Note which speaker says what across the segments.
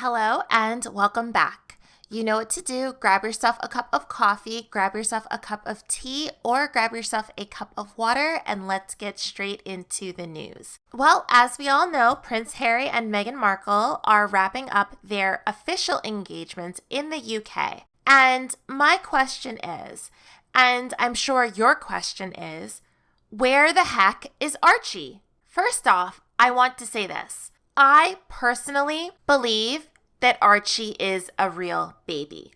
Speaker 1: Hello and welcome back. You know what to do. Grab yourself a cup of coffee, grab yourself a cup of tea, or grab yourself a cup of water, and let's get straight into the news. Well, as we all know, Prince Harry and Meghan Markle are wrapping up their official engagement in the UK. And my question is, and I'm sure your question is, where the heck is Archie? First off, I want to say this. I personally believe that Archie is a real baby.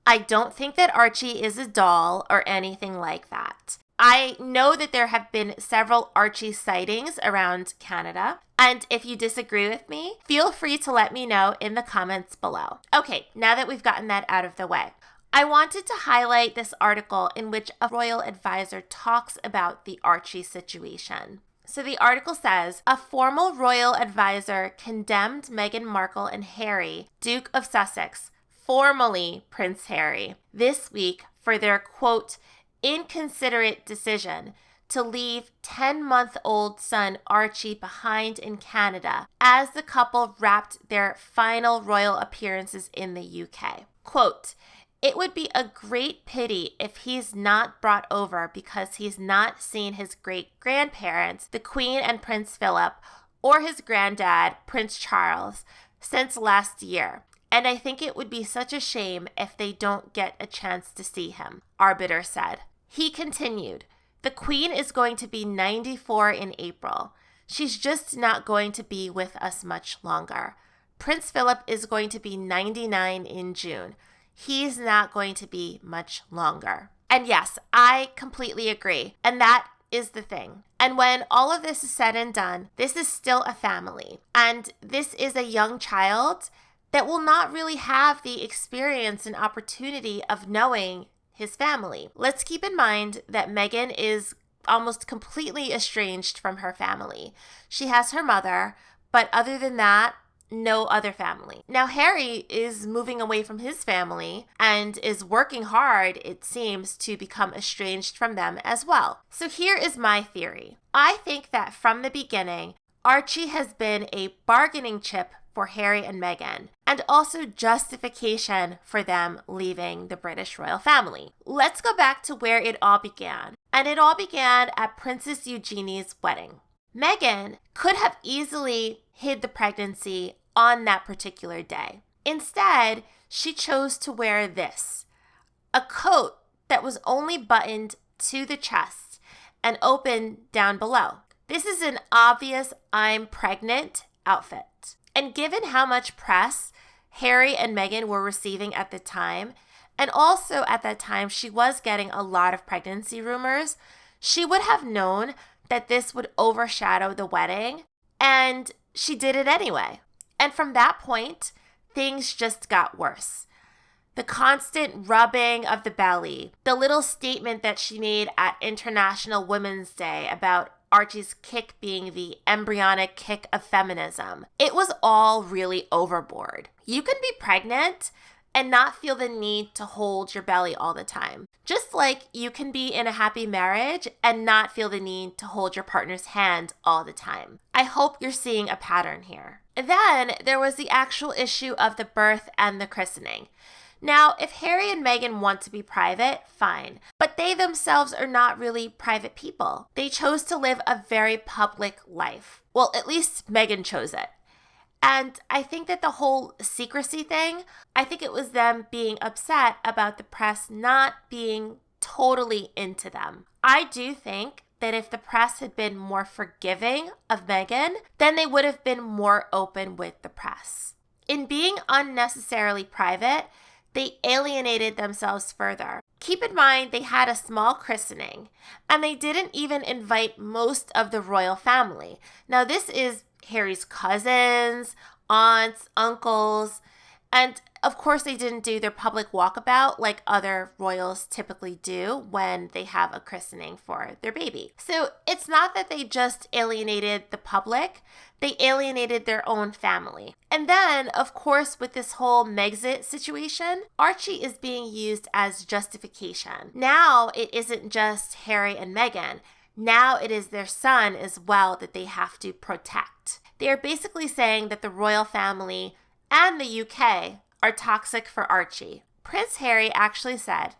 Speaker 1: I don't think that Archie is a doll or anything like that. I know that there have been several Archie sightings around Canada, and if you disagree with me, feel free to let me know in the comments below. Okay, now that we've gotten that out of the way, I wanted to highlight this article in which a royal advisor talks about the Archie situation. So the article says, a formal royal advisor condemned Meghan Markle and Harry, Duke of Sussex, formerly Prince Harry, this week for their, quote, inconsiderate decision to leave 10-month-old son Archie behind in Canada as the couple wrapped their final royal appearances in the UK. Quote, it would be a great pity if he's not brought over because he's not seen his great-grandparents, the Queen and Prince Philip, or his granddad, Prince Charles, since last year. And I think it would be such a shame if they don't get a chance to see him, Arbiter said. He continued, the Queen is going to be 94 in April. She's just not going to be with us much longer. Prince Philip is going to be 99 in June. He's not going to be much longer. And yes, I completely agree. And that is the thing. And when all of this is said and done, this is still a family. And this is a young child that will not really have the experience and opportunity of knowing his family. Let's keep in mind that Meghan is almost completely estranged from her family. She has her mother, but other than that, no other family. Now, Harry is moving away from his family and is working hard, it seems, to become estranged from them as well. So here is my theory. I think that from the beginning, Archie has been a bargaining chip for Harry and Meghan, and also justification for them leaving the British royal family. Let's go back to where it all began. And it all began at Princess Eugenie's wedding. Meghan could have easily hid the pregnancy on that particular day. Instead, she chose to wear this, a coat that was only buttoned to the chest and open down below. This is an obvious I'm pregnant outfit. And given how much press Harry and Meghan were receiving at the time, and also at that time she was getting a lot of pregnancy rumors, she would have known that this would overshadow the wedding, and she did it anyway. And from that point, things just got worse. The constant rubbing of the belly, the little statement that she made at International Women's Day about Archie's kick being the embryonic kick of feminism. It was all really overboard. You can be pregnant and not feel the need to hold your belly all the time. Just like you can be in a happy marriage and not feel the need to hold your partner's hand all the time. I hope you're seeing a pattern here. Then there was the actual issue of the birth and the christening. Now, if Harry and Meghan want to be private, fine. But they themselves are not really private people. They chose to live a very public life. Well, at least Meghan chose it. And I think that the whole secrecy thing, I think it was them being upset about the press not being totally into them. I do think that if the press had been more forgiving of Meghan, then they would have been more open with the press. In being unnecessarily private, they alienated themselves further. Keep in mind they had a small christening, and they didn't even invite most of the royal family. Now this is Harry's cousins, aunts, uncles, and of course they didn't do their public walkabout like other royals typically do when they have a christening for their baby. So it's not that they just alienated the public, they alienated their own family. And then, of course, with this whole Megxit situation, Archie is being used as justification. Now it isn't just Harry and Meghan. Now it is their son as well that they have to protect. They are basically saying that the royal family and the UK are toxic for Archie. Prince Harry actually said,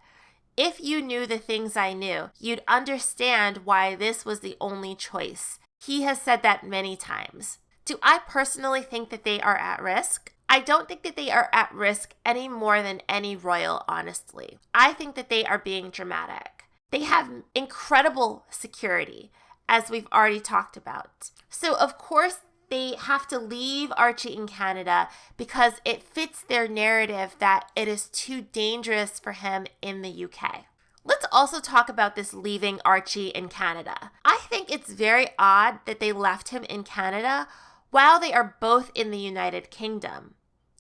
Speaker 1: "If you knew the things I knew, you'd understand why this was the only choice." He has said that many times. Do I personally think that they are at risk? I don't think that they are at risk any more than any royal, honestly. I think that they are being dramatic. They have incredible security, as we've already talked about. So, of course, they have to leave Archie in Canada because it fits their narrative that it is too dangerous for him in the UK. Let's also talk about this leaving Archie in Canada. I think it's very odd that they left him in Canada while they are both in the United Kingdom,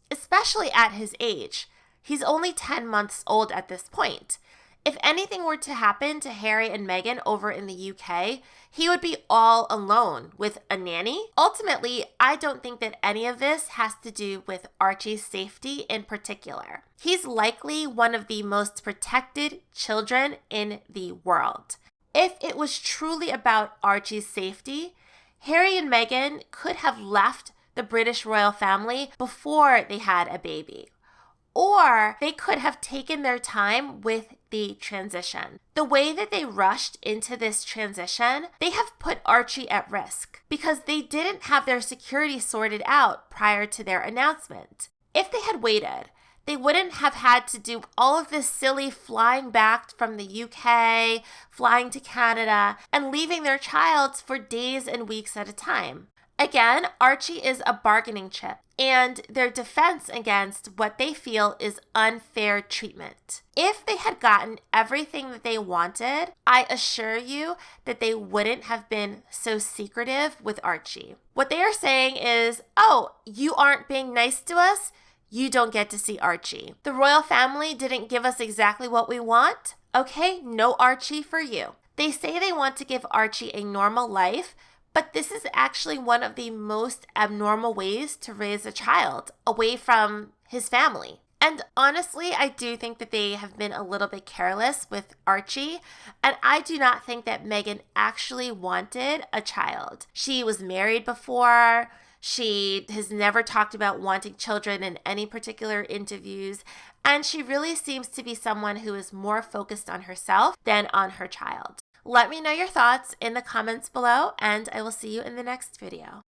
Speaker 1: especially at his age. He's only 10 months old at this point. If anything were to happen to Harry and Meghan over in the UK, he would be all alone with a nanny. Ultimately, I don't think that any of this has to do with Archie's safety in particular. He's likely one of the most protected children in the world. If it was truly about Archie's safety, Harry and Meghan could have left the British royal family before they had a baby. Or they could have taken their time with the transition. The way that they rushed into this transition, they have put Archie at risk because they didn't have their security sorted out prior to their announcement. If they had waited, they wouldn't have had to do all of this silly flying back from the UK, flying to Canada, and leaving their child for days and weeks at a time. Again, Archie is a bargaining chip, and their defense against what they feel is unfair treatment. If they had gotten everything that they wanted, I assure you that they wouldn't have been so secretive with Archie. What they are saying is, "Oh, you aren't being nice to us? You don't get to see Archie. The royal family didn't give us exactly what we want? Okay, no Archie for you." They say they want to give Archie a normal life, but this is actually one of the most abnormal ways to raise a child away from his family. And honestly, I do think that they have been a little bit careless with Archie, and I do not think that Meghan actually wanted a child. She was married before. She has never talked about wanting children in any particular interviews, and she really seems to be someone who is more focused on herself than on her child. Let me know your thoughts in the comments below, and I will see you in the next video.